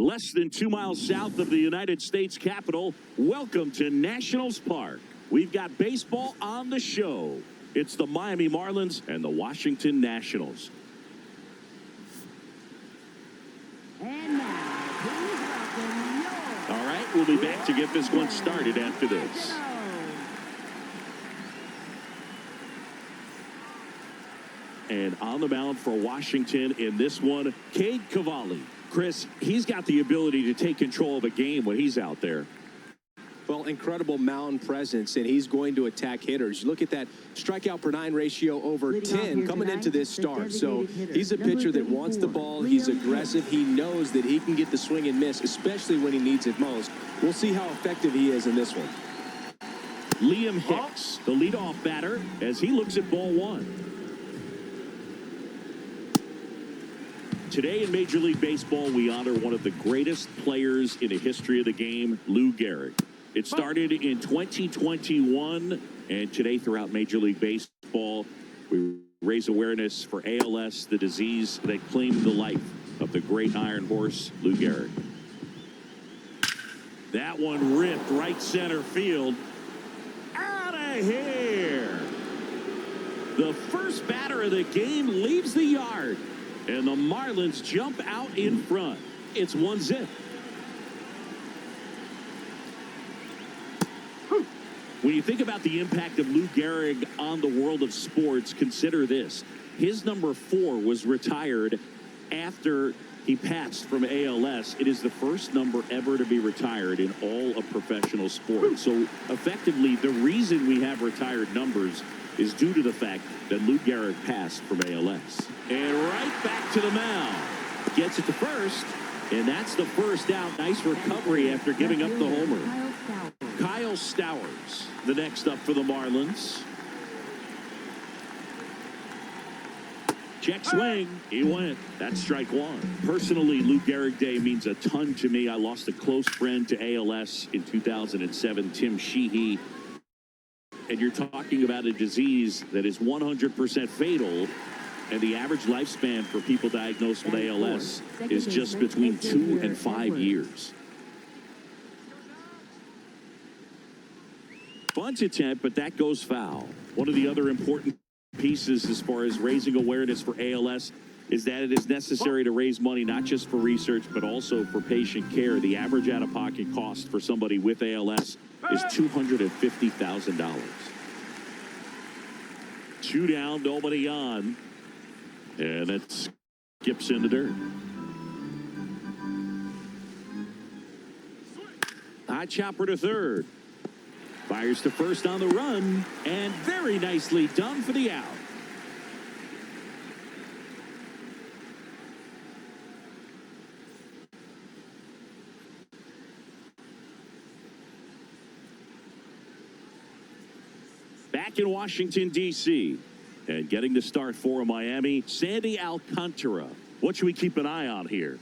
Less than 2 miles south of the United States Capitol, welcome to Nationals Park. We've got baseball on the show. It's the Miami Marlins and the Washington Nationals. And now, please welcome your... All right, we'll be back to get this one started after this. And on the mound for Washington in this one, Cade Cavalli. Chris, he's got the ability to take control of a game when he's out there. Well, incredible mound presence, and he's going to attack hitters. You look at that strikeout per 9 ratio over 10 coming into this start. So he's a pitcher that wants the ball. He's aggressive. He knows that he can get the swing and miss, especially when he needs it most. We'll see how effective he is in this one. Liam Hicks, the leadoff batter, as he looks at ball one. Today in Major League Baseball, we honor one of the greatest players in the history of the game, Lou Gehrig. It started in 2021, and today throughout Major League Baseball, we raise awareness for ALS, the disease that claimed the life of the great Iron Horse, Lou Gehrig. That one ripped right center field. Out of here! The first batter of the game leaves the yard, and the Marlins jump out in front. It's 1-0. When you think about the impact of Lou Gehrig on the world of sports, consider this. His number 4 was retired after he passed from ALS. It is the first number ever to be retired in all of professional sports. So effectively, the reason we have retired numbers is due to the fact that Lou Gehrig passed from ALS. And right back to the mound. Gets it to first, and that's the first out. Nice recovery after giving up the homer. Kyle Stowers, the next up for the Marlins. Check swing. He went. That's strike one. Personally, Lou Gehrig Day means a ton to me. I lost a close friend to ALS in 2007, Tim Sheehy. And you're talking about a disease that is 100% fatal. And the average lifespan for people diagnosed with ALS is just between 2 and 5 years. Bunt attempt, but that goes foul. One of the other important pieces as far as raising awareness for ALS is that it is necessary to raise money not just for research but also for patient care. The average out-of-pocket cost for somebody with ALS is $250,000. 2 down, nobody on, and it skips in the dirt. High chopper to third. Fires to first on the run, and very nicely done for the out. Back in Washington, D.C., and getting the start for Miami, Sandy Alcantara. What should we keep an eye on here?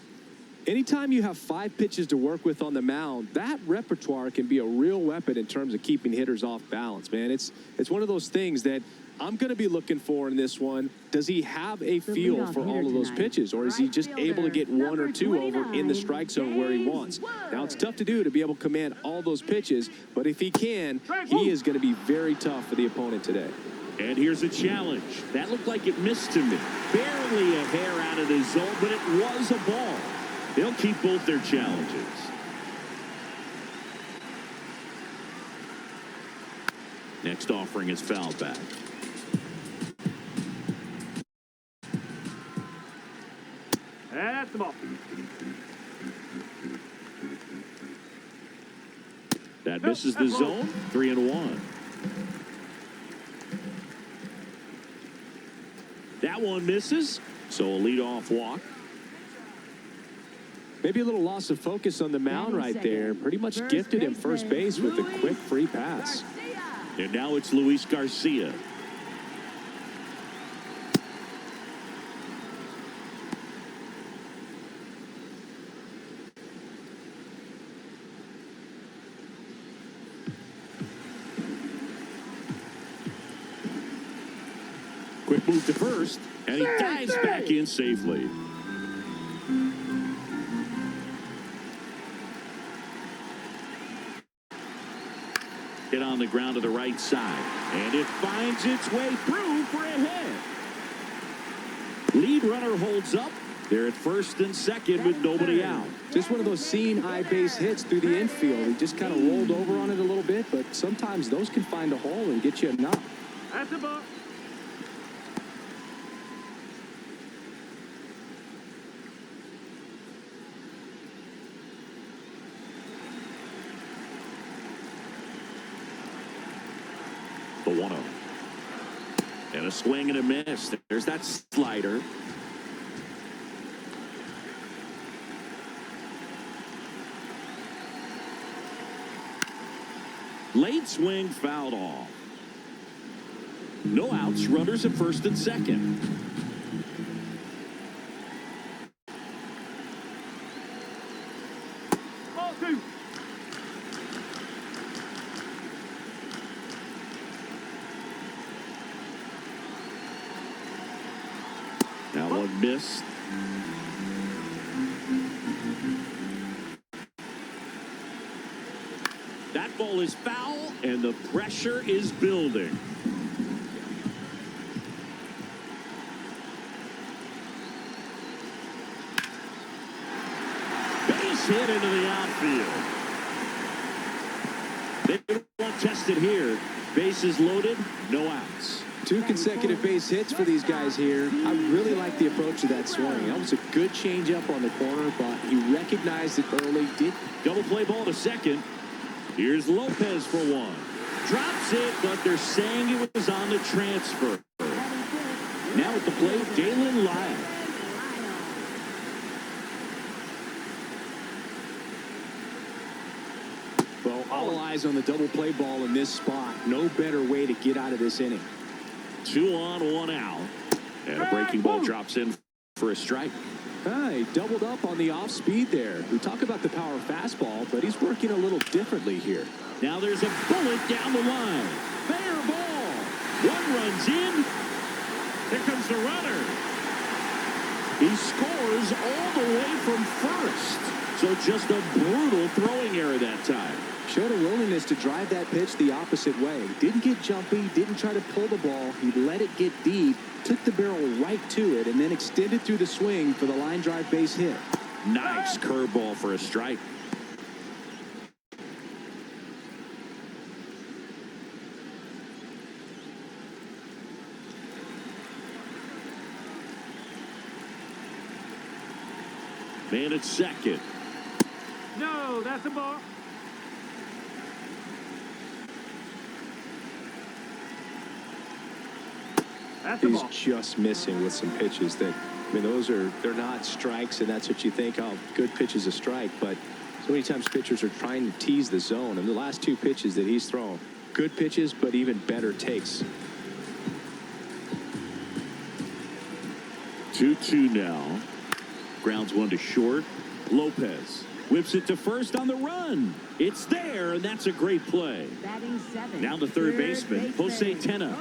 Anytime you have 5 pitches to work with on the mound, that repertoire can be a real weapon in terms of keeping hitters off balance, man. It's one of those things that I'm going to be looking for in this one. Does he have a feel for all of those pitches, or is he just able to get 1 or 2 over in the strike zone where he wants? Now, it's tough to do to be able to command all those pitches, but if he can, he is going to be very tough for the opponent today. And here's a challenge. That looked like it missed to me. Barely a hair out of the zone, but it was a ball. They'll keep both their challenges. Next offering is fouled back. That's the ball. That misses the zone. 3-1. That one misses, so a leadoff walk. Maybe a little loss of focus on the mound right there. Pretty much gifted him first base with a quick free pass. And now it's Luis Garcia. Quick move to first, and he dives back in safely. Hit on the ground to the right side. And it finds its way through for a hit. Lead runner holds up. They're at first and second with nobody out. Just one of those seeing eye base hits through the infield. He just kind of rolled over on it a little bit, but sometimes those can find a hole and get you a knock. That's the ball. The 1-0. And a swing and a miss. There's that slider. Late swing fouled off. No outs, runners at first and second. Ball 2. Now one missed. That ball is foul, and the pressure is building. Base hit into the outfield. They won't test it here. Bases loaded, no outs. 2 consecutive base hits for these guys here. I really like the approach of that swing. That was a good changeup on the corner, but he recognized it early. Double play ball to second. Here's Lopez for one. Drops it, but they're saying it was on the transfer. Now at the plate, Daylen Lile. Well, all eyes on the double play ball in this spot. No better way to get out of this inning. 2 on, 1 out. And a breaking ball drops in for a strike. He doubled up on the off speed there. We talk about the power fastball, but he's working a little differently here. Now there's a bullet down the line. Fair ball. One runs in. Here comes the runner. He scores all the way from first. So just a brutal throwing error that time. Showed a willingness to drive that pitch the opposite way. Didn't get jumpy, didn't try to pull the ball. He let it get deep, took the barrel right to it, and then extended through the swing for the line drive base hit. Nice curveball for a strike. Man at second. No, that's the ball. He's just missing with some pitches that, I mean, they're not strikes, and that's what you think, oh, good pitch is a strike, but so many times pitchers are trying to tease the zone, and the last 2 pitches that he's thrown, good pitches, but even better takes. 2-2 now. Grounds one to short. Lopez whips it to first on the run. It's there, and that's a great play. Batting 7. Now the third baseman, Jose Tena.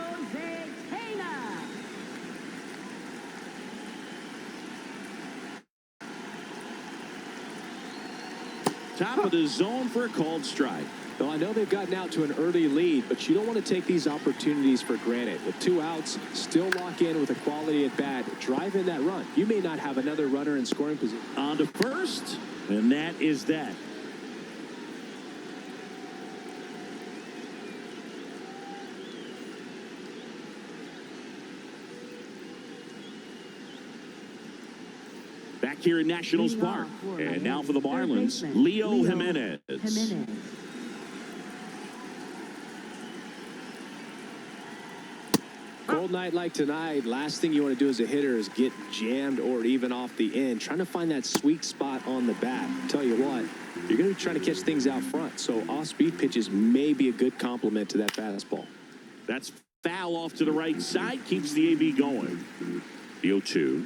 Top of the zone for a called strike. Well, I know they've gotten out to an early lead, but you don't want to take these opportunities for granted. With 2 outs, still lock in with a quality at bat. Drive in that run. You may not have another runner in scoring position. On to first, and that is that. Back here in Nationals Park. And now for the Marlins, Leo Jimenez. Cold night like tonight, last thing you want to do as a hitter is get jammed or even off the end. Trying to find that sweet spot on the bat. Tell you what, you're going to be trying to catch things out front. So off-speed pitches may be a good complement to that fastball. That's foul off to the right side. Keeps the AB going. The 0-2.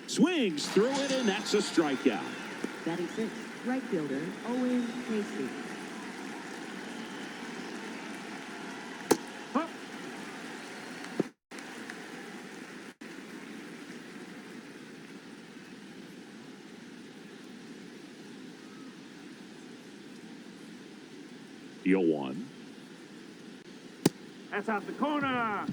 Swings through it, and that's a strikeout. Batting 6, right fielder, Owen Casey. 0-1. That's out the corner.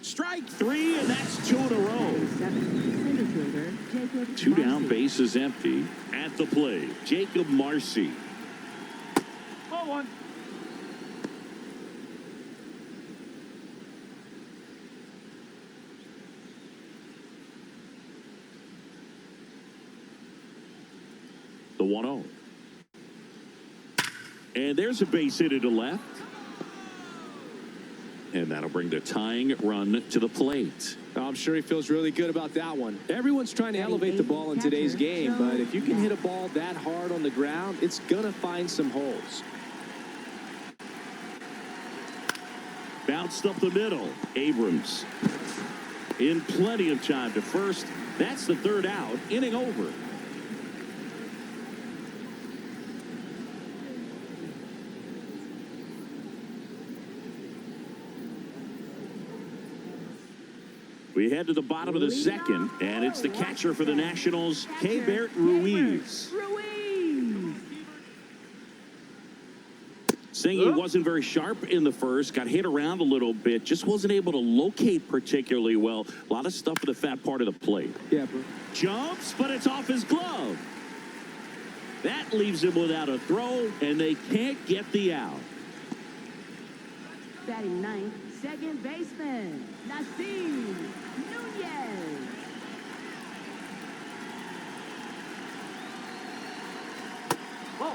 Strike 3, and that's 2 in a row. Center fielder, Jakob 2 down, Marsee. bases empty. At the plate, Jakob Marsee. Ball 1. The 1-0. And there's a base hit to left. And that'll bring the tying run to the plate. I'm sure he feels really good about that one. Everyone's trying to elevate the ball in today's game, but if you can hit a ball that hard on the ground, it's going to find some holes. Bounced up the middle. Abrams in plenty of time to first. That's the 3rd out. Inning over. We head to the bottom of the 2nd, and it's the catcher for the Nationals, Xavier Edwards. Saying he wasn't very sharp in the first, got hit around a little bit, just wasn't able to locate particularly well. A lot of stuff at the fat part of the plate. Yeah, bro. Jumps, but it's off his glove. That leaves him without a throw, and they can't get the out. Batting ninth, second baseman, Nasim Nunez. Ball.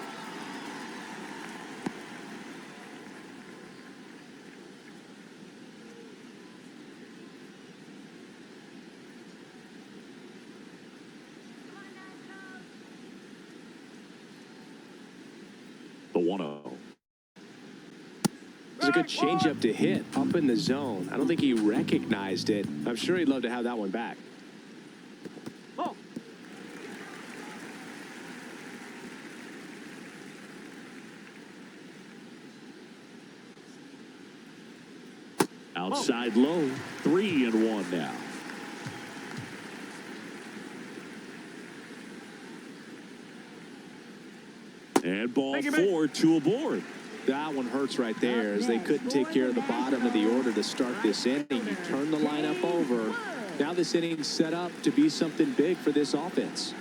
The 1-0. It's a good changeup to hit up in the zone. I don't think he recognized it. I'm sure he'd love to have that one back. Ball. Outside low, 3-1 now. And ball 4, 2 aboard. That one hurts right there as they couldn't take care of the bottom of the order to start this inning. You turn the lineup over. Now this inning's set up to be something big for this offense.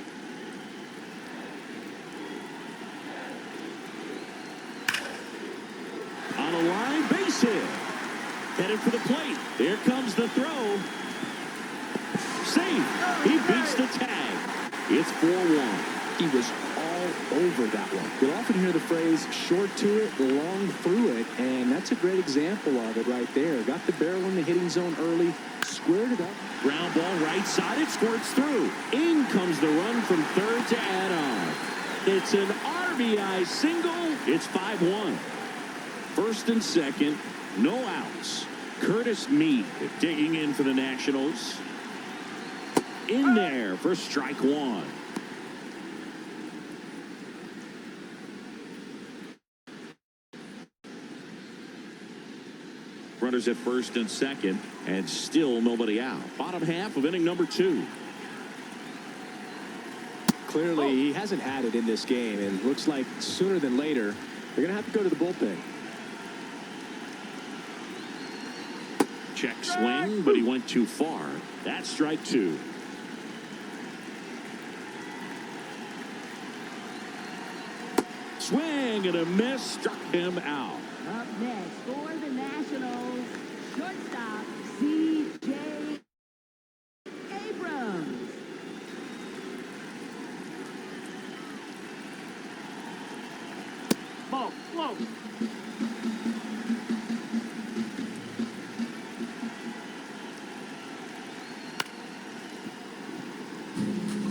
On a line, base hit. Headed for the plate. Here comes the throw. Safe. He beats the tag. It's 4-1. He was all over that one. You'll often hear the phrase short to it, long through it, and that's a great example of it right there. Got the barrel in the hitting zone early, squared it up. Ground ball right side, it squirts through. In comes the run from third to add on. It's an RBI single. It's 5-1. First and second, no outs. Curtis Mead digging in for the Nationals. In there for strike 1. Runners at first and second, and still nobody out. Bottom half of inning number 2. Clearly, he hasn't had it in this game, and looks like sooner than later, they're going to have to go to the bullpen. Check swing, but he went too far. That's strike 2. Swing and a miss, struck him out. Up next for the Nationals, shortstop C.J. Abrams. Ball. Low.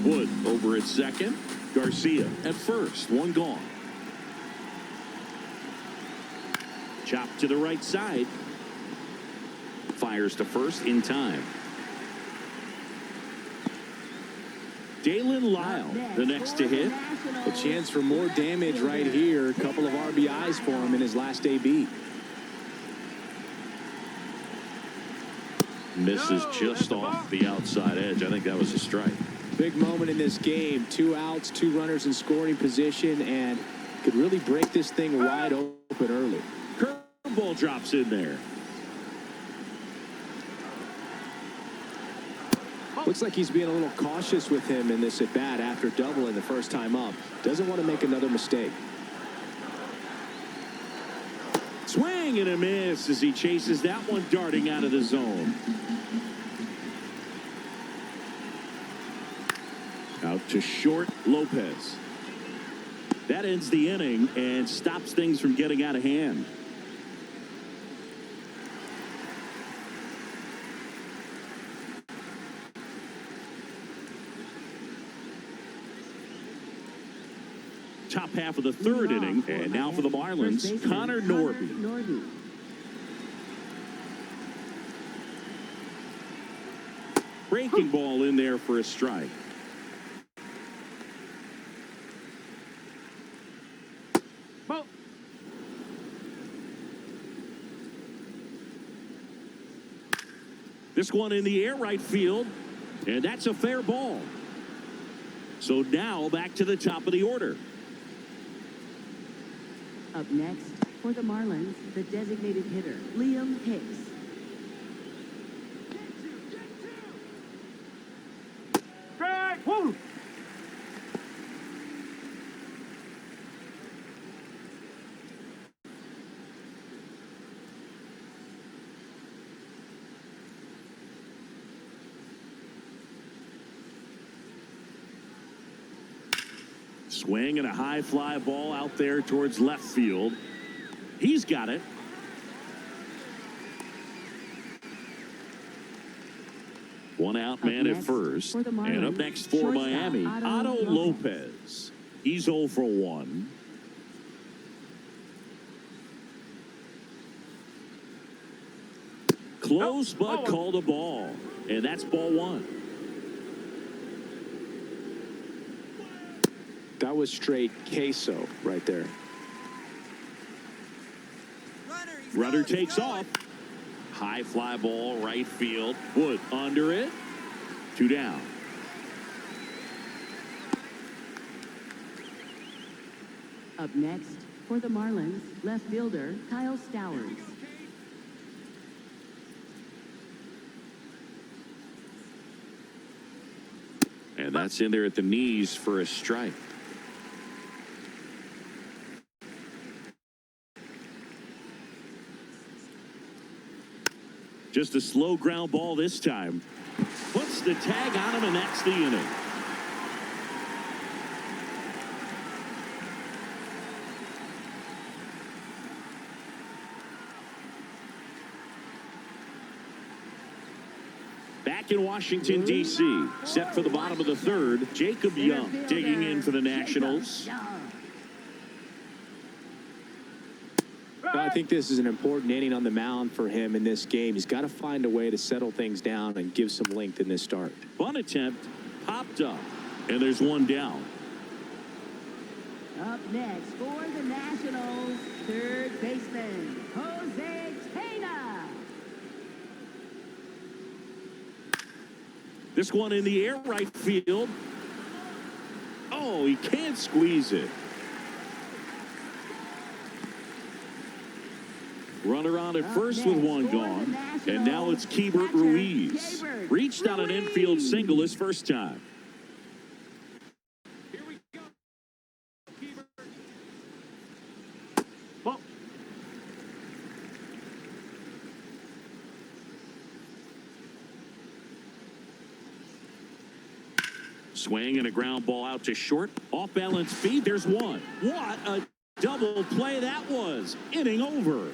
Wood over at second. Garcia at first. One gone. Chop to the right side. Fires to first in time. Daylen Lile, the next to hit. A chance for more damage right here. A couple of RBIs for him in his last AB. Misses just off the outside edge. I think that was a strike. Big moment in this game. 2 outs, 2 runners in scoring position, and could really break this thing wide open early. Curveball drops in there. Looks like he's being a little cautious with him in this at bat after doubling the first time up. Doesn't want to make another mistake. Swing and a miss as he chases that one darting out of the zone. Out to short, Lopez. That ends the inning and stops things from getting out of hand. Top half of the third inning, and now for the Marlins, Connor Norby. Breaking ball in there for a strike. This one in the air right field, and that's a fair ball. So now back to the top of the order. Up next for the Marlins, the designated hitter, Liam Hicks. Strike! Woo! Swing and a high fly ball out there towards left field. He's got it. One out man at first. And up next for Miami, Otto Lopez. He's 0 for 1. Close, but called a ball. And that's ball 1. That was straight queso right there. Runner takes off. High fly ball right field. Wood under it. 2 down. Up next for the Marlins, left fielder Kyle Stowers. And that's in there at the knees for a strike. Just a slow ground ball this time. Puts the tag on him, and that's the inning. Back in Washington, D.C., set for the bottom of the third, Jakob Young digging in for the Nationals. I think this is an important inning on the mound for him in this game. He's got to find a way to settle things down and give some length in this start. Bunt attempt popped up, and there's one down. Up next for the Nationals, third baseman Jose Tena. This one in the air right field. Oh, he can't squeeze it. Runner on at first with one gone. And now it's Keibert Ruiz. Reached on an infield single his first time. Here we go. Keibert. Ball. Swing and a ground ball out to short. Off balance feed. There's one. What a double play that was. Inning over.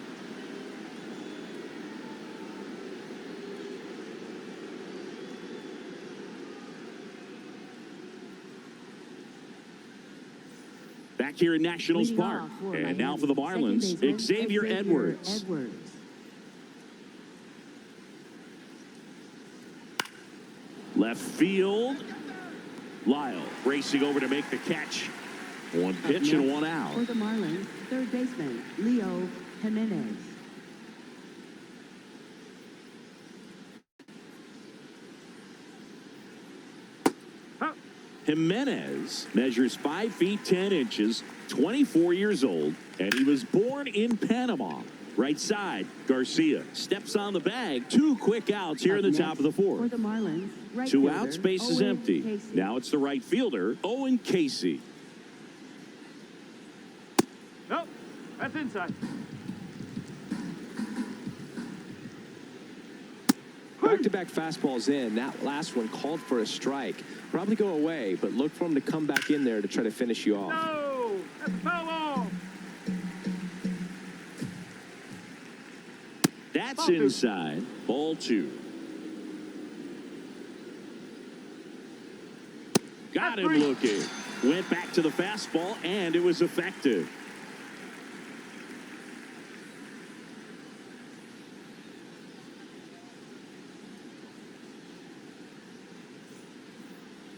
Back here in Nationals Park. And now for the Marlins, Xavier Edwards. Left field. Lile racing over to make the catch. One pitch and one out. For the Marlins, third baseman, Leo Jimenez. Jimenez measures 5 feet 10 inches, 24 years old, and he was born in Panama. Right side, Garcia steps on the bag. 2 quick outs here in the top of the For fourth. the Marlins, right 2 fielder, outs, base is Owen empty. Casey. Now it's the right fielder, Owen Casey. Nope. That's inside. Back-to-back fastballs in. That last one called for a strike. Probably go away, but look for him to come back in there to try to finish you off. No. That's foul ball. That's Ball 2. inside. Ball 2. Got him 3. looking. Went back to the fastball, and it was effective.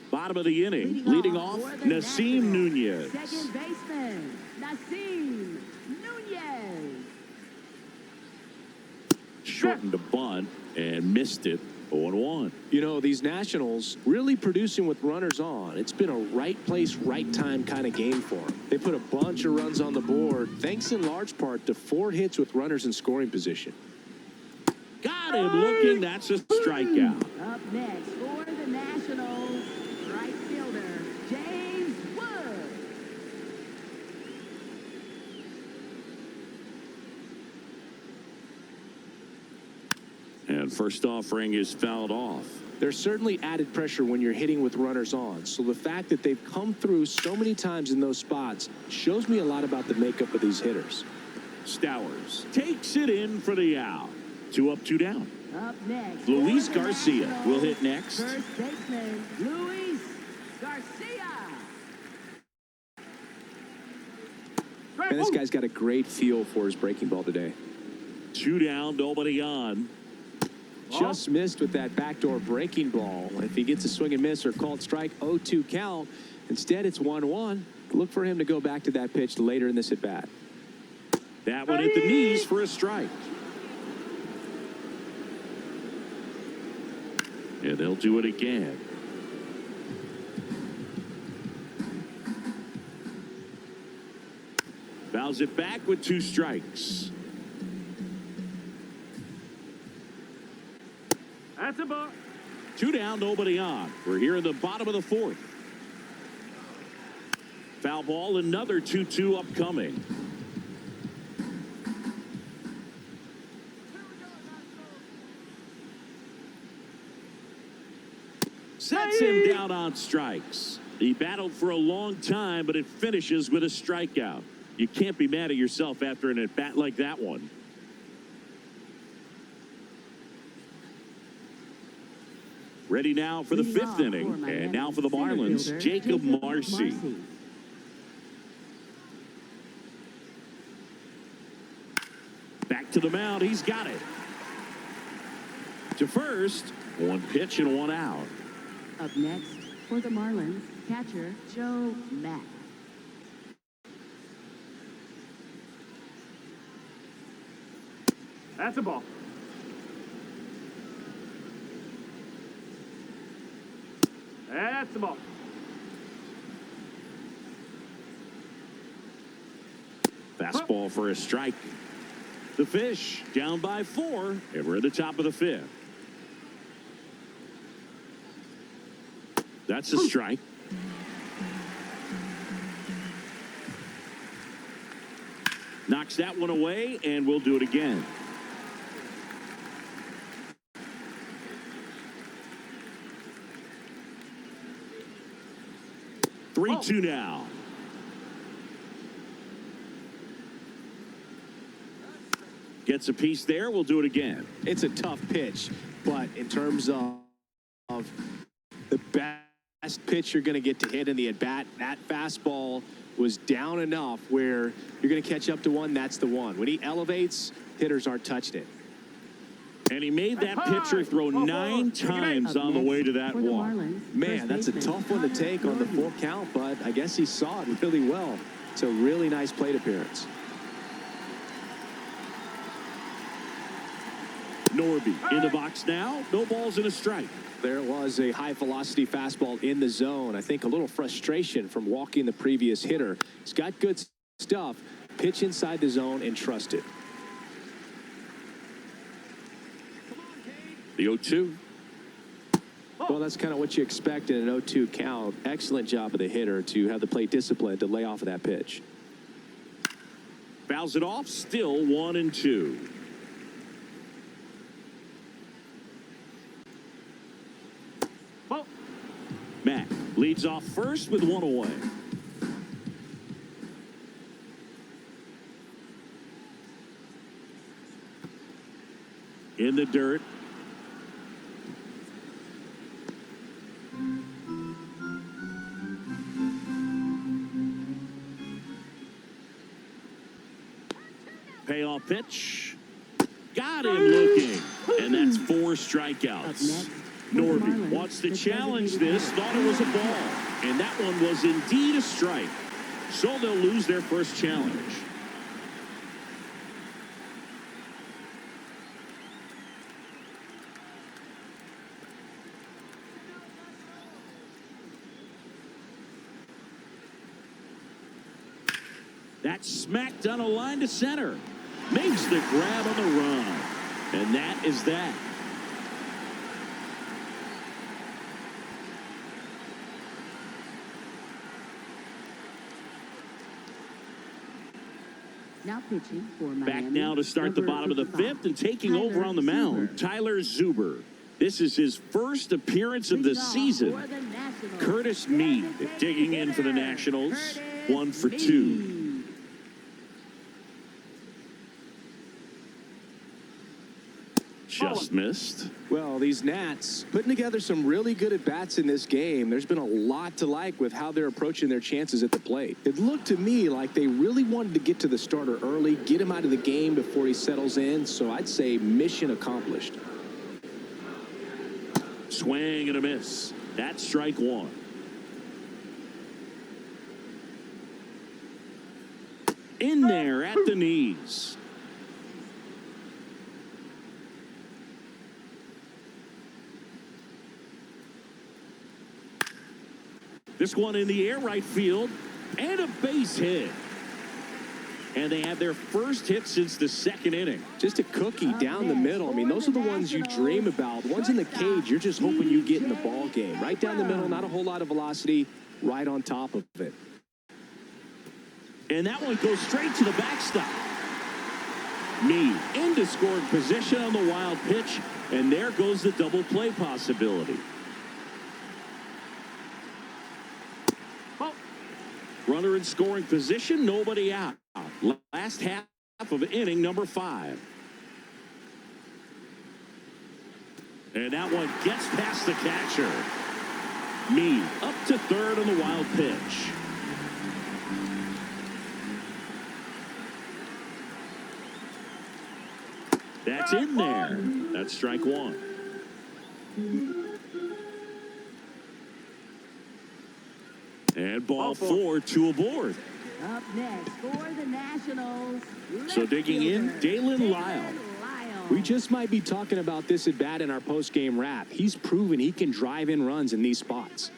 Bottom of the inning. Leading off, for the Nasim Nationals, Nunez. Second baseman, Nasim Nunez. Shortened a bunt and missed it. 0-1. You know, these Nationals really producing with runners on. It's been a right place, right time kind of game for them. They put a bunch of runs on the board, thanks in large part to 4 hits with runners in scoring position. Got him looking. That's a strikeout. Up next for the Nationals, right fielder, James Wood. And first offering is fouled off. There's certainly added pressure when you're hitting with runners on. So the fact that they've come through so many times in those spots shows me a lot about the makeup of these hitters. Stowers takes it in for the out. 2 up, 2 down. Up next, Luis for the Garcia Nationals, will hit next. First baseman, Luis Garcia. And this guy's got a great feel for his breaking ball today. 2 down, nobody on. Just missed with that backdoor breaking ball. If he gets a swing and miss or called strike, 0-2 count. Instead, it's 1-1. Look for him to go back to that pitch later in this at bat. That one hit the knees for a strike. And they'll do it again. Fouls it back with 2 strikes. That's a ball. 2 down, nobody on. We're here in the bottom of the 4th. Foul ball, another 2-2 upcoming. Sets him down on strikes. He battled for a long time, but it finishes with a strikeout. You can't be mad at yourself after an at-bat like that one. Ready now for the Leading 5th off inning. for Miami, And now for the center Marlins, fielder, Jakob Jakob Marsee. Marsee. Back to the mound. He's got it. To first. 1 pitch and 1 out. Up next for the Marlins, catcher Joe Mack. That's a ball. That's the ball. Fastball for a strike. The Fish down by 4, and we're at the top of the 5th. That's a strike. Knocks that one away, and we'll do it again. Oh. 3-2 now. Gets a piece there. We'll do it again. It's a tough pitch, but in terms of the best pitch you're going to get to hit in the at-bat, that fastball was down enough where you're going to catch up to one, that's the one. When he elevates, hitters aren't touching it. And he made that pitcher throw 9 times on the way to that For the walk. Marlins, Man, first that's a baseman, tough one to Connor take on the Norby. full count, but I guess he saw it really well. It's a really nice plate appearance. Norby in the box now. No balls and a strike. There was a high-velocity fastball in the zone. I think a little frustration from walking the previous hitter. He's got good stuff. Pitch inside the zone and trust it. The 0-2. Well, that's kind of what you expect in an 0-2 count. Excellent job of the hitter to have the plate discipline to lay off of that pitch. Fouls it off. Still 1-2. Mack leads off first with 1 away. In the dirt. Payoff pitch. Got him looking. And that's 4 strikeouts. Norby wants to challenge this. Thought it was a ball. And that one was indeed a strike. So they'll lose their first challenge. That's smacked on a line to center. Makes the grab on the run. And that is that. Now pitching for Miami. Back now to start the bottom of the 5th and taking over on the mound, Tyler Zuber. This is his first appearance of the season. Curtis Mead digging in for the Nationals. 1 for 2. Just missed. Well, these Nats putting together some really good at-bats in this game. There's been a lot to like with how they're approaching their chances at the plate. It looked to me like they really wanted to get to the starter early, get him out of the game before he settles in. So I'd say mission accomplished. Swing and a miss. That's strike 1. In there at the knees. This one in the air, right field, and a base hit. And they have their first hit since the 2nd inning. Just a cookie down the middle. I mean, those are the ones you dream about. The ones in the cage, you're just hoping you get in the ball game. Right down the middle, not a whole lot of velocity, right on top of it. And that one goes straight to the backstop. Mead into scoring position on the wild pitch, and there goes the double play possibility. Runner in scoring position, nobody out. Last half of inning number 5. And that one gets past the catcher. Mead up to 3rd on the wild pitch. That's in there. That's strike 1. And ball 4, 2 aboard. Up next for the Nationals. So digging in, Daylen Lile. We just might be talking about this at bat in our post-game wrap. He's proven he can drive in runs in these spots.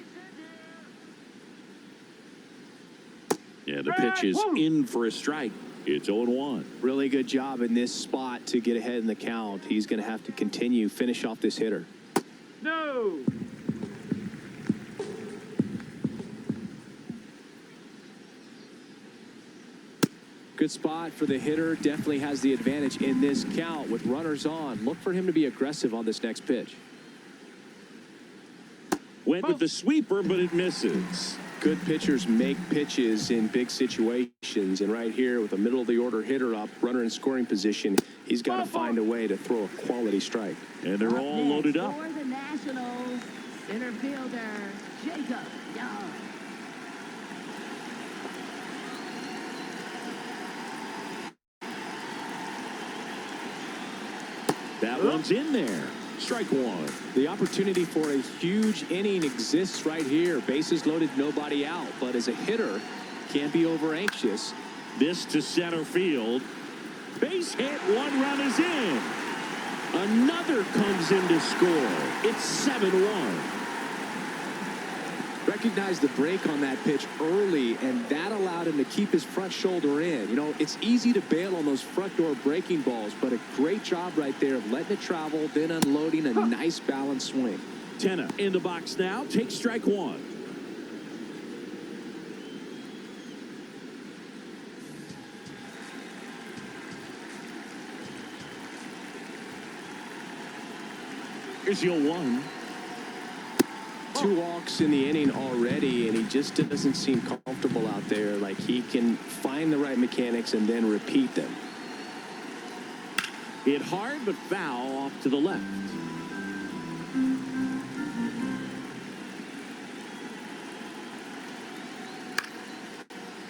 Yeah, the pitch is in for a strike. It's 0-1. Really good job in this spot to get ahead in the count. He's going to have to continue, finish off this hitter. No. Good spot for the hitter. Definitely has the advantage in this count with runners on. Look for him to be aggressive on this next pitch. Went with the sweeper, but it misses. Good pitchers make pitches in big situations. And right here with a middle-of-the-order hitter up, runner in scoring position, he's got to find a way to throw a quality strike. And they're all loaded up. For the Nationals, center fielder, Jakob Young. That That one's in there. Strike one. The opportunity for a huge inning exists right here. Bases loaded, nobody out. But as a hitter, can't be over anxious. This to center field. Base hit. One run is in. Another comes in to score. It's 7-1. Recognized the break on that pitch early, and that allowed him to keep his front shoulder in. You know, it's easy to bail on those front door breaking balls, but a great job right there of letting it travel, then unloading a nice balanced swing. Tenna in the box now. Take strike one. Here's your one. 2 walks in the inning already, and he just doesn't seem comfortable out there. Like he can find the right mechanics and then repeat them. Hit hard but foul off to the left.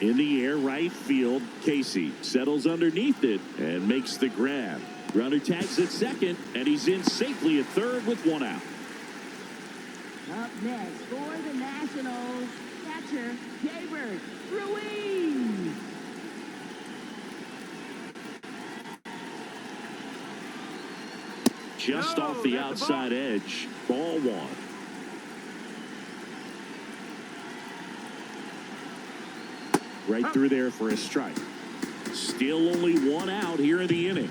In the air, right field. Casey settles underneath it and makes the grab. Runner tags at second, and he's in safely at third with one out. Up next for the Nationals, catcher Xavier Ruiz. Just off the outside edge. Ball one. Right through there for a strike. Still only one out here in the inning.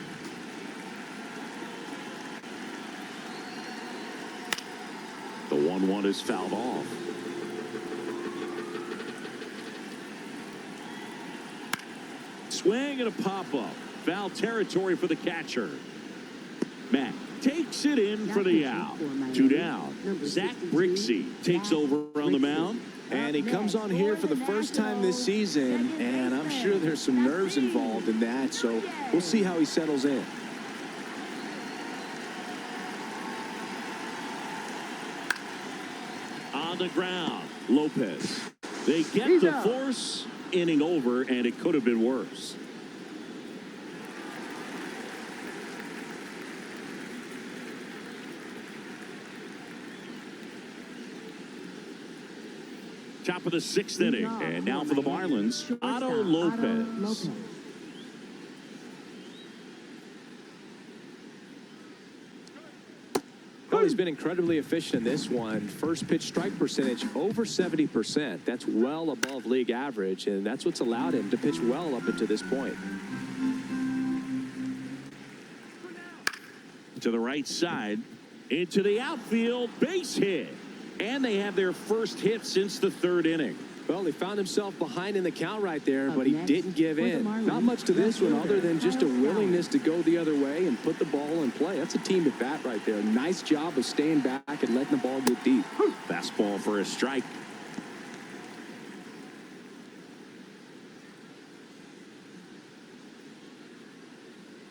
The 1-1 is fouled off. Swing and a pop-up. Foul territory for the catcher. Matt takes it in for the out. 2 down. Zach Brixey takes over on the mound. And he comes on here for the first time this season, and I'm sure there's some nerves involved in that, so we'll see how he settles in. On the ground, Lopez. They get the force. Inning over, and it could have been worse. Top of the 6th inning, and now for the Marlins, Otto Lopez. Well, he's been incredibly efficient in this one. First pitch strike percentage over 70%. That's well above league average, and that's what's allowed him to pitch well up until this point. To the right side, into the outfield, base hit. And they have their first hit since the 3rd inning. Well, he found himself behind in the count right there, but he didn't give in. Not much to this one other than just a willingness to go the other way and put the ball in play. That's a team at bat right there. Nice job of staying back and letting the ball get deep. Fastball for a strike.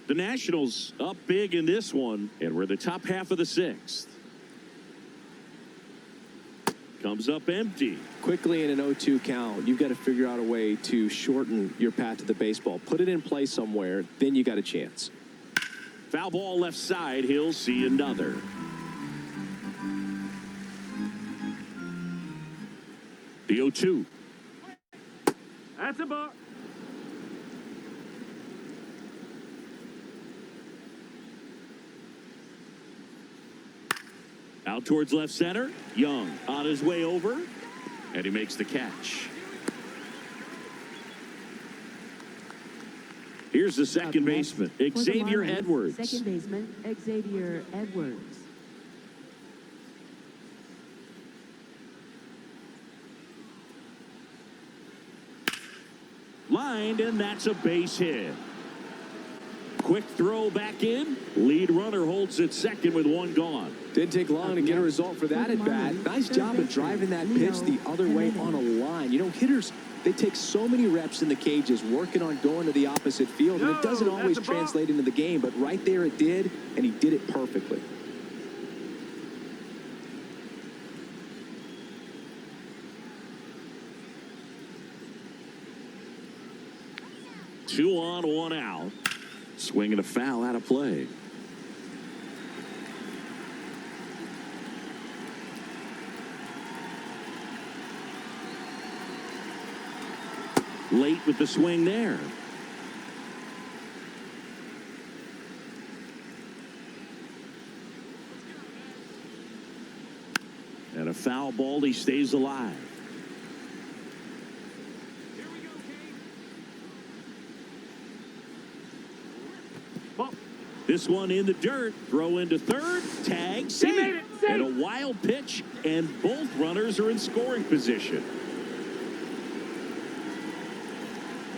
The Nationals up big in this one, and we're the top half of the 6th. Comes up empty. Quickly in an 0-2 count, you've got to figure out a way to shorten your path to the baseball. Put it in play somewhere, then you got a chance. Foul ball left side. He'll see another. The 0-2. That's a ball. Out towards left center. Young on his way over, and he makes the catch. Here's the second baseman, Xavier Edwards. Second baseman, Xavier Edwards. Lined, and that's a base hit. Quick throw back in. Lead runner holds at second with one gone. Didn't take long to get a result for that at bat. Nice job of driving that pitch the other way on a line. You know, hitters, they take so many reps in the cages working on going to the opposite field, and it doesn't always translate into the game, but right there it did, and he did it perfectly. Two on, one out. Swing and a foul out of play. late with the swing there. And a foul ball, he stays alive. This one in the dirt. Throw into third. Tag. Safe. And a wild pitch. And both runners are in scoring position.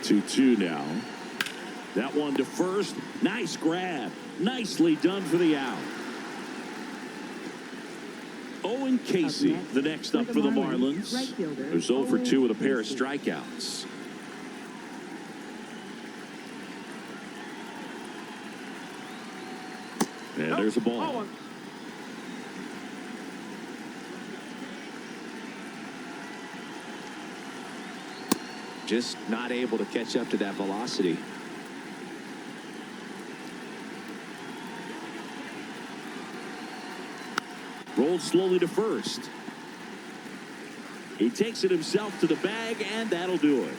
2-2 now. That one to first. Nice grab. Nicely done for the out. Owen Casey, the next up for the Marlins. Who's 0 for 2 with a pair of strikeouts. And there's a ball. Just not able to catch up to that velocity. Rolled slowly to first. He takes it himself to the bag, and that'll do it.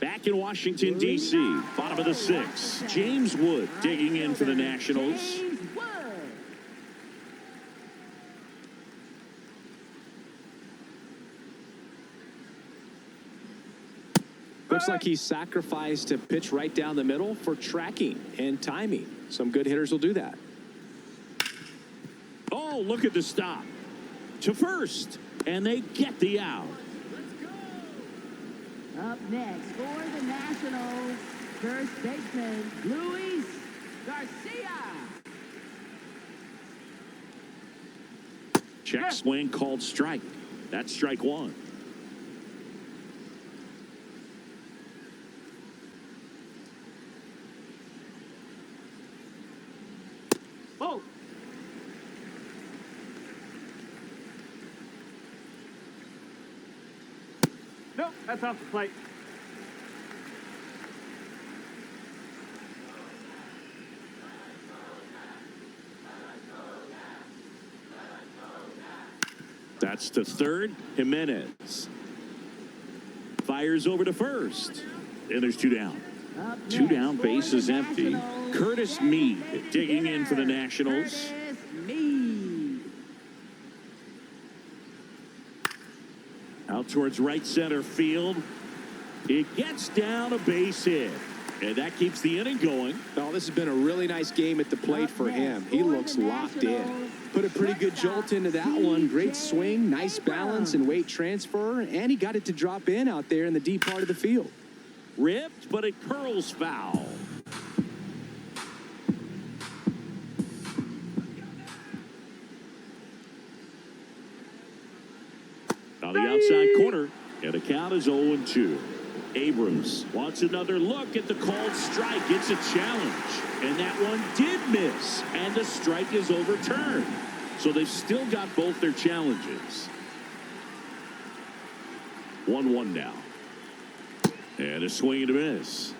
Back in Washington, D.C., bottom of the 6th. James Wood digging in for the Nationals. Looks like he sacrificed a pitch right down the middle for tracking and timing. Some good hitters will do that. Oh, look at the stop. To first, and they get the out. Up next for the Nationals, first baseman Luis Garcia. Check swing called strike. That's strike one. Oh. Nope, that's off the plate. That's to third. Jimenez fires over to first. And there's 2 down. Two down, base is empty. Curtis Mead digging in for the Nationals. Out towards right center field. It gets down a base hit. And that keeps the inning going. Oh, this has been a really nice game at the plate for him. He looks locked in. Put a pretty good jolt into that one. Great swing, nice balance and weight transfer. And he got it to drop in out there in the deep part of the field. Ripped, but it curls foul. On the outside corner, and the count is 0-2. Abrams wants another look at the called strike. It's a challenge, and that one did miss, and the strike is overturned. So they've still got both their challenges. 1-1 now. And a swing and a miss.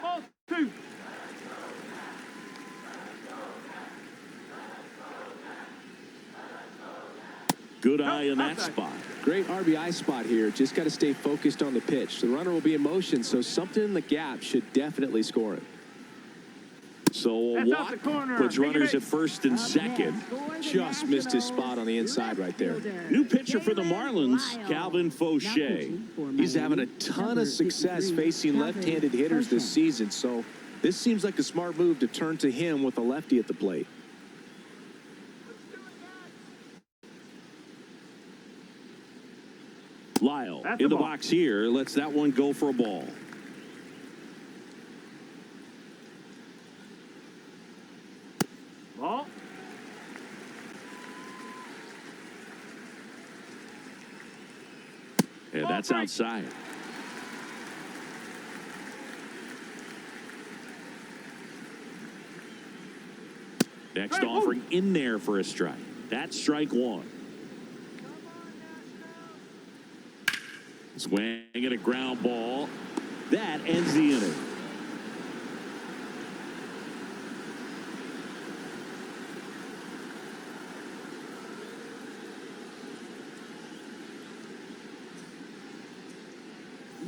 Oh, 2. Good eye on that spot. Great RBI spot here. Just got to stay focused on the pitch. The runner will be in motion, so something in the gap should definitely score it. So a walk puts runners at first and second. Just missed his spot on the inside right there. New pitcher for the Marlins, Calvin Fauché. He's having a ton of success facing left-handed hitters this season, so this seems like a smart move to turn to him with a lefty at the plate. Lile in the box here. Lets that one go for a ball. Ball. And that's outside. Next offering in there for a strike. That's strike one. Swing at a ground ball. That ends the inning.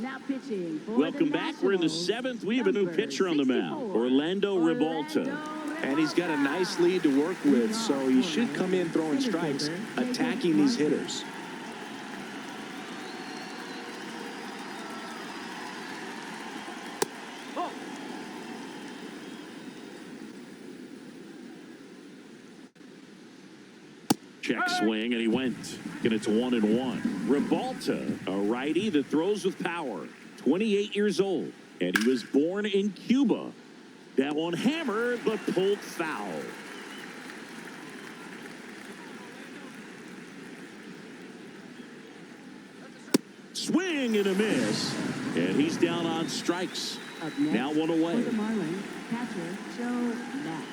Now pitching for Welcome the back. We're in the Nationals, 7th. We have a new number pitcher on the mound, 64, Orlando Ribalta. And he's got a nice lead to work with, so he should come in throwing strikes, attacking these hitters. Check swing, and he went. And it's 1-1. Ribalta, a righty that throws with power. 28 years old, and he was born in Cuba. That one hammered, but pulled foul. Swing and a miss, and he's down on strikes. Up next, Now one away. for the Marlins, catcher Joe Mack.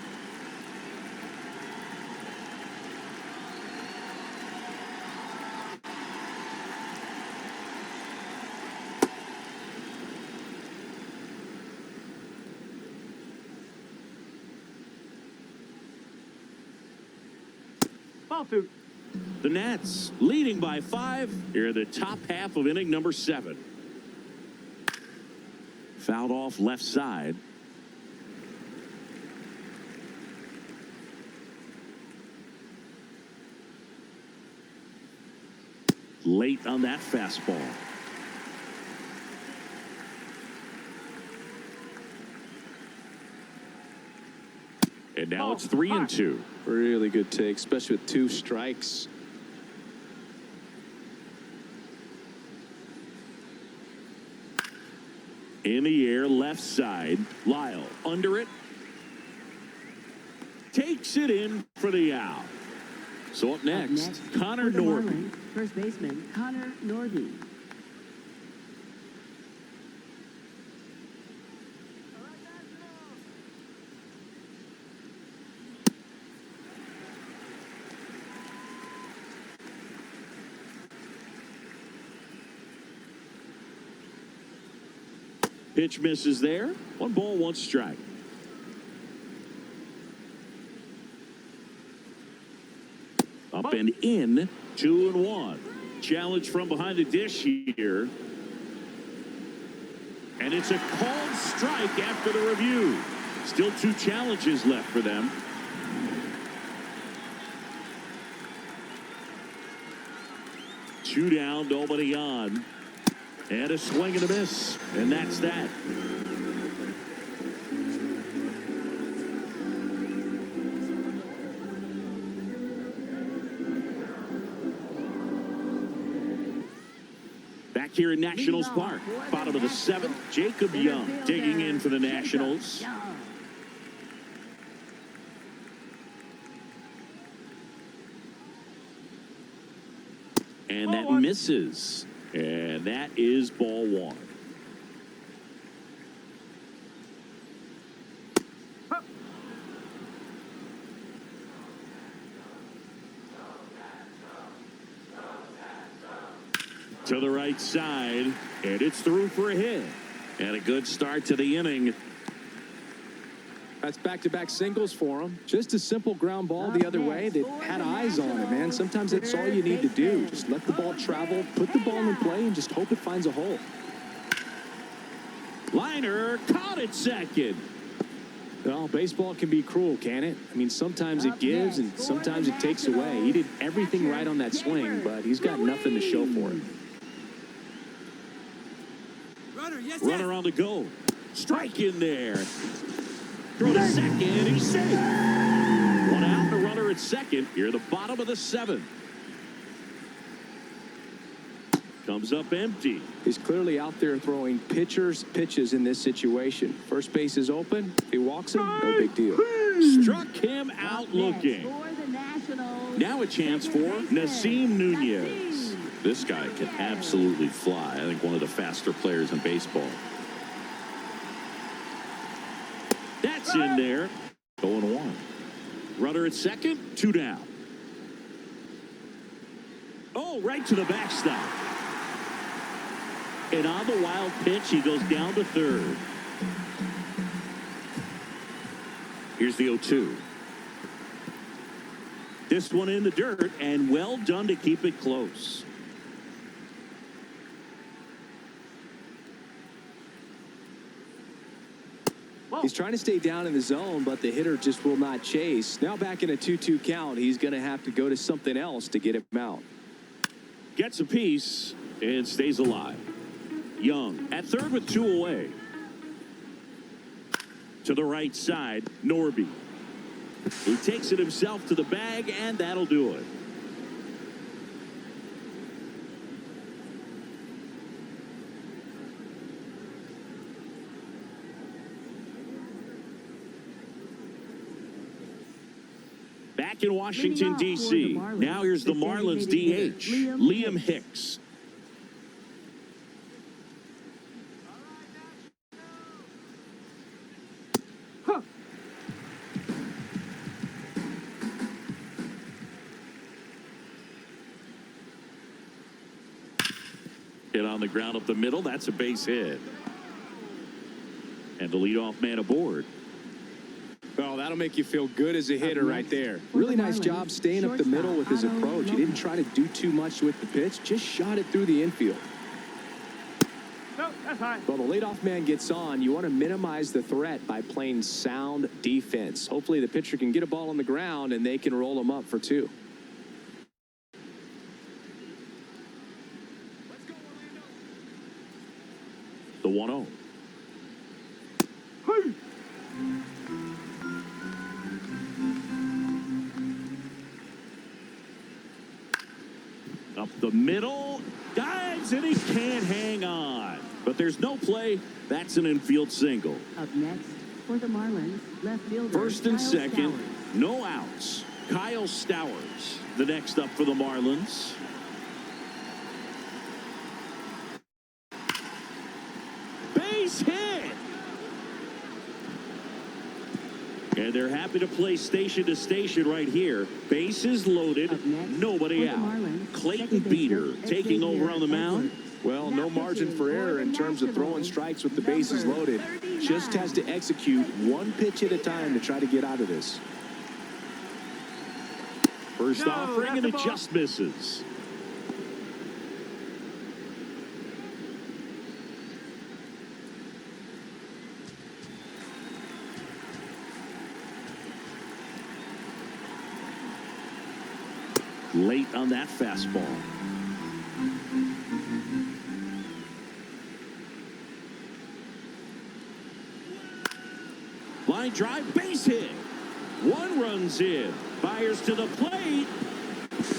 Ball 2. The Nats leading by 5 here in the top half of inning number 7. Fouled off left side. Late on that fastball. And now it's 3-2. Really good take, especially with 2 strikes. In the air, left side. Lile under it. Takes it in for the out. So up next, Connor for the Norby. Marlins, first baseman Connor Norby. Pitch misses there. 1 ball, 1 strike. Up and in, 2-1. Challenge from behind the dish here. And it's a called strike after the review. Still 2 challenges left for them. Two down, nobody on. And a swing and a miss. And that's that. Back here in Nationals Park. Bottom of the 7th. Jakob Young digging in for the Nationals. And that misses. And that is ball 1. To the right side, and it's through for a hit. And a good start to the inning. That's back-to-back singles for him. Just a simple ground ball the other way that had eyes on it, man. Sometimes that's all you need to do. Just let the ball travel, put the ball in play, and just hope it finds a hole. Liner caught at second. Well, baseball can be cruel, can it? I mean, sometimes it gives and sometimes it takes away. He did everything right on that swing, but he's got nothing to show for it. Runner on the go. Strike in there. Throw to second, he's safe. 1 out, the runner at second. Here, the bottom of the 7th. Comes up empty. He's clearly out there throwing pitches in this situation. First base is open. If he walks him, no big deal. Struck him out looking. Now a chance for Nasim Nunez. This guy can absolutely fly. I think one of the faster players in baseball. That's in there. 0-1. Runner at second, 2 down. Oh, right to the backstop. And on the wild pitch, he goes down to third. Here's the 0-2. This one in the dirt, and well done to keep it close. He's trying to stay down in the zone, but the hitter just will not chase. Now back in a 2-2 count, he's going to have to go to something else to get him out. Gets a piece and stays alive. Young at third with 2 away. To the right side, Norby. He takes it himself to the bag, and that'll do it. Back in Washington, D.C. Now here's the Marlins DH, Liam Hicks. Hit on the ground up the middle. That's a base hit. And the leadoff man aboard. Well, that'll make you feel good as a hitter right there. Really nice job staying up the middle with his approach. He didn't try to do too much with the pitch, just shot it through the infield. No, that's high. Well, the leadoff man gets on. You want to minimize the threat by playing sound defense. Hopefully the pitcher can get a ball on the ground and they can roll him up for 2. The 1-0. Up the middle, dives, and he can't hang on. But there's no play. That's an infield single. Up next for the Marlins, left fielder First and Kyle second, Stowers. no outs. Kyle Stowers, the next up for the Marlins. Base hit. And they're happy to play station to station right here. Bases loaded, Up next nobody for the out. Marlins, Clayton second Beater baseman, taking Xavier over on the mound. Edwards. Well, no margin for error in terms of throwing strikes with the bases loaded. Just has to execute one pitch at a time to try to get out of this. First No, offering, and that's it a ball. just misses. Late on that fastball. Line drive, base hit. 1 runs in. Fires to the plate.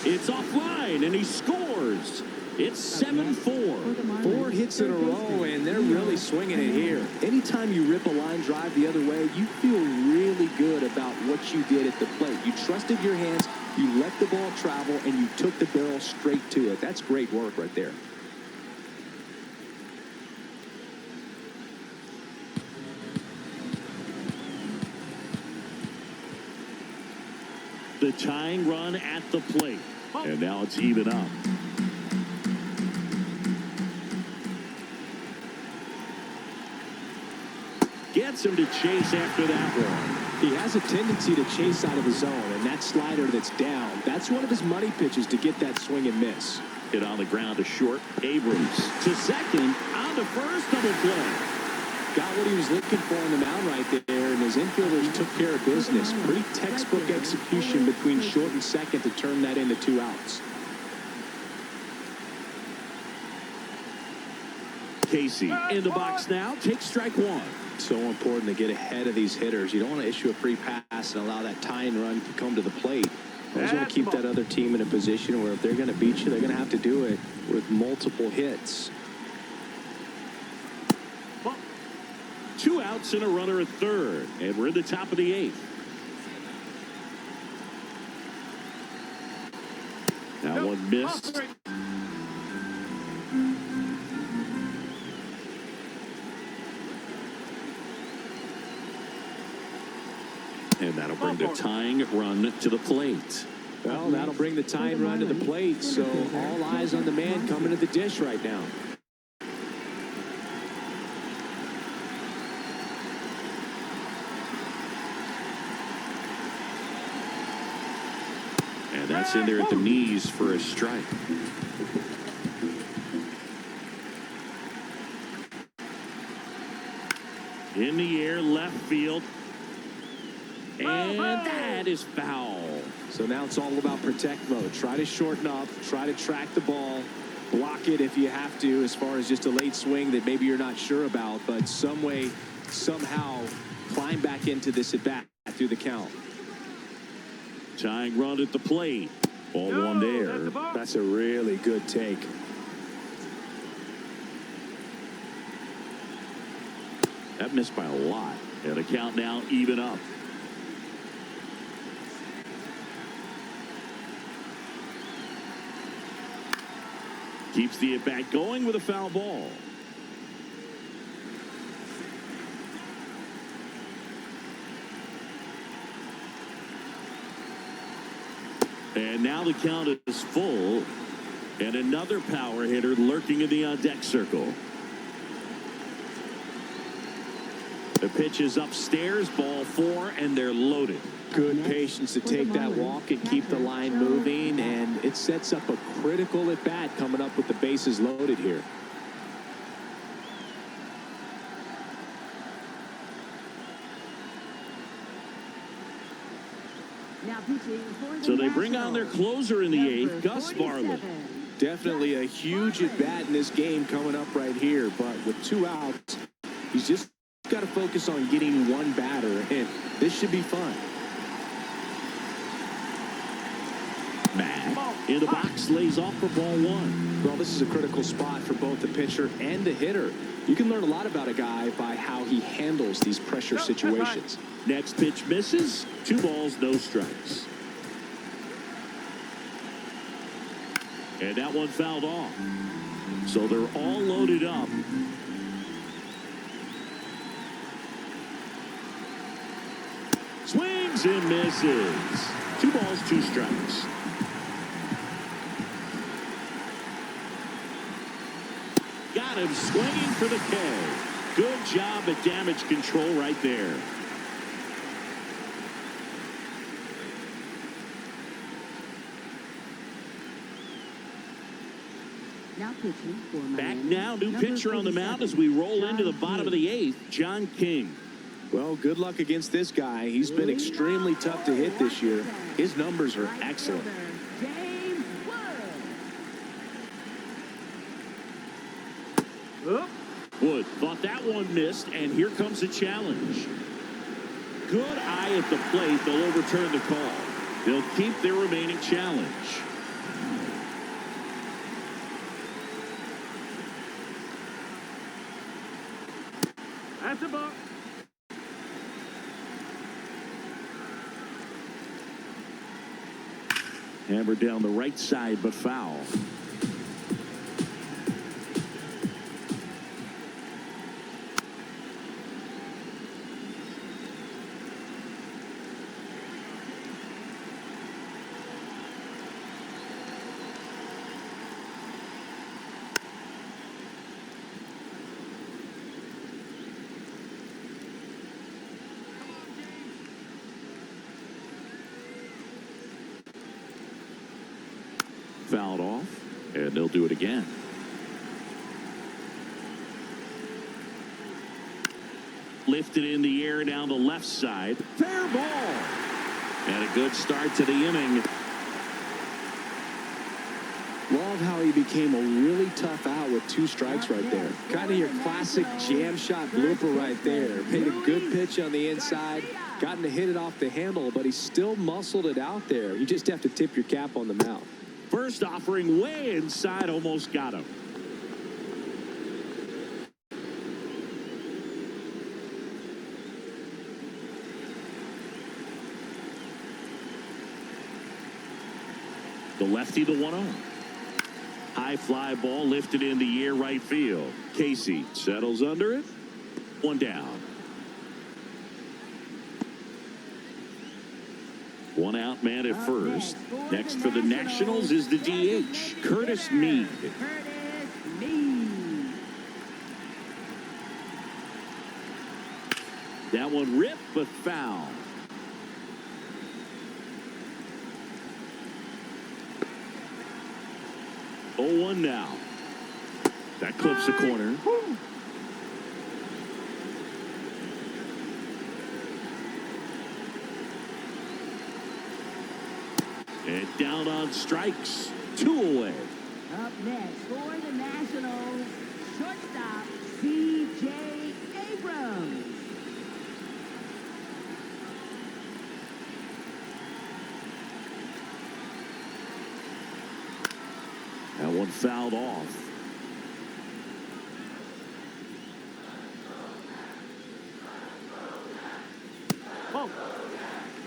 It's offline, and he scores. It's 7-4. 4 hits in a row, and they're really swinging it here. Anytime you rip a line drive the other way, you feel really good about what you did at the plate. You trusted your hands, you let the ball travel, and you took the barrel straight to it. That's great work right there. The tying run at the plate. And now it's even up. Gets him to chase after that one. He has a tendency to chase out of the zone, and that slider that's down, that's one of his money pitches to get that swing and miss. Hit on the ground to short. Abrams to second. On to first, double play. Got what he was looking for on the mound right there, and his infielders took care of business. Pretty textbook execution between short and second to turn that into 2 outs. Casey in the box now. Takes strike 1. So important to get ahead of these hitters. You don't want to issue a free pass and allow that tying run to come to the plate. You always want to keep that other team in a position where if they're going to beat you, they're going to have to do it with multiple hits. 2 outs and a runner at third. And we're in the top of the 8th. Now one missed. And that'll bring the tying run to the plate. Well, that'll bring the tying run to the plate, so all eyes on the man coming to the dish right now. Gets in there at the knees for a strike. In the air, left field. And that is foul. So now it's all about protect mode. Try to shorten up, try to track the ball, block it if you have to, as far as just a late swing that maybe you're not sure about, but some way, somehow climb back into this at bat through the count. Tying run at the plate. Ball one there. That's a really good take. That missed by a lot. And the count now even up. Keeps the at-bat going with a foul ball. And now the count is full. And another power hitter lurking in the on-deck circle. The pitch is upstairs, ball 4, and they're loaded. Good patience to take that walk and keep the line moving, and it sets up a critical at bat coming up with the bases loaded here. So they bring on their closer in the 8th, Gus Barlow. Definitely a huge at bat in this game coming up right here, but with 2 outs, he's just got to focus on getting one batter, and this should be fun. Matt in the box lays off for ball 1. Well, this is a critical spot for both the pitcher and the hitter. You can learn a lot about a guy by how he handles these pressure situations. Next pitch misses. 2 balls, no strikes. And that one fouled off. So they're all loaded up. Swings and misses. 2 balls, 2 strikes. Got him swinging for the K. Good job at damage control right there. Back now, new pitcher on the mound as we roll into the bottom of the 8th, John King. Well, good luck against this guy. He's been extremely tough to hit this year. His numbers are excellent. Wood thought that one missed, and here comes the challenge. Good eye at the plate. They'll overturn the call. They'll keep their remaining challenge. That's a ball. Hammered down the right side, but foul. Fouled off, and they'll do it again. Lifted in the air down the left side. Fair ball. And a good start to the inning. Love how he became a really tough out with 2 strikes right there. Kind of your classic jam shot blooper right there. Made a good pitch on the inside. Gotten to hit it off the handle, but he still muscled it out there. You just have to tip your cap on the mound. First offering way inside, almost got him. The lefty, the 1-0. High fly ball lifted in the air right field. Casey settles under it. 1 down. 1 out man at first. Next for the Nationals is the DH, Curtis Mead. That one ripped but foul. 0-1 now. That clips the corner. And down on strikes. 2 away. Up next for the Nationals, shortstop C.J. Abrams. That one fouled off.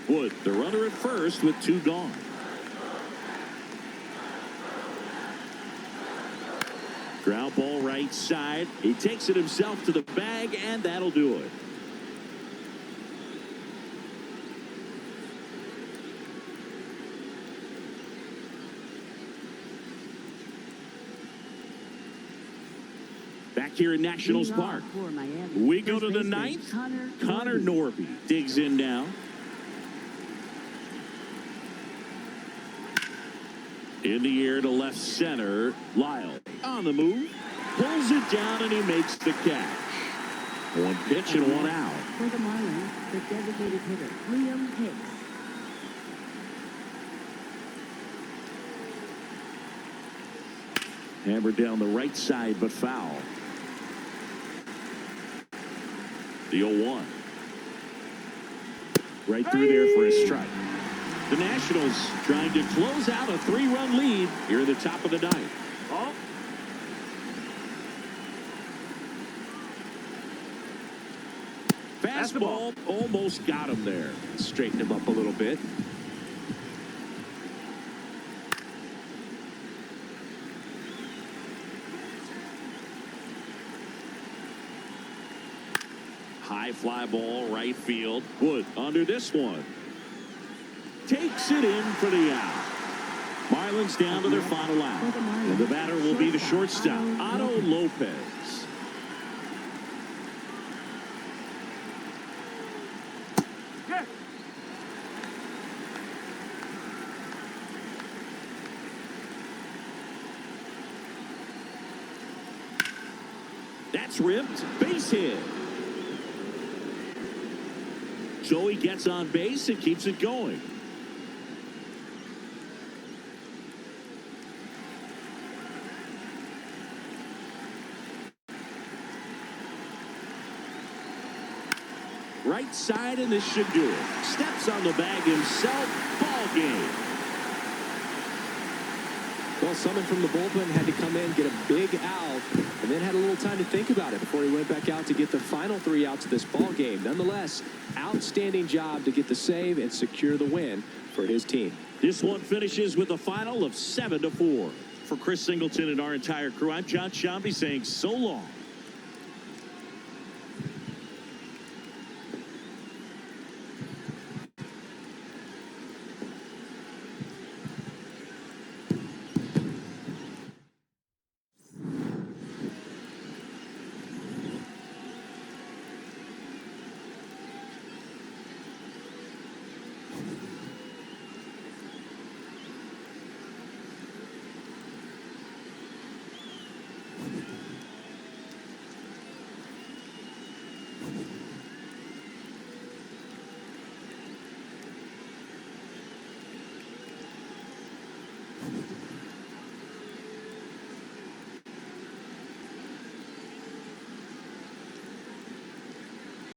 Wood, the runner at first with 2 gone. Ground ball right side. He takes it himself to the bag, and that'll do it. Back here in Nationals Park, we go to the 9th. Connor Norby digs in now. In the air to left center. Lile on the move. Pulls it down, and he makes the catch. 1 pitch and 1 out. For the Marlins, the designated hitter, Liam Hicks. Hammered down the right side, but foul. The 0-1. Right through there for a strike. The Nationals trying to close out a 3-run lead here at the top of the 9th. Fastball almost got him there. Straighten him up a little bit. High fly ball, right field. Wood under this one. Takes it in for the out. Marlins down to their final out. And the batter will be the shortstop, Otto Lopez. That's ripped. Base hit. Joey gets on base and keeps it going. Right side, and this should do it. Steps on the bag himself. Ball game. Well, someone from the bullpen had to come in, get a big out, and then had a little time to think about it before he went back out to get the final 3 outs of this ball game. Nonetheless, outstanding job to get the save and secure the win for his team. This one finishes with a final of 7-4. For Chris Singleton and our entire crew, I'm John Shambi saying so long.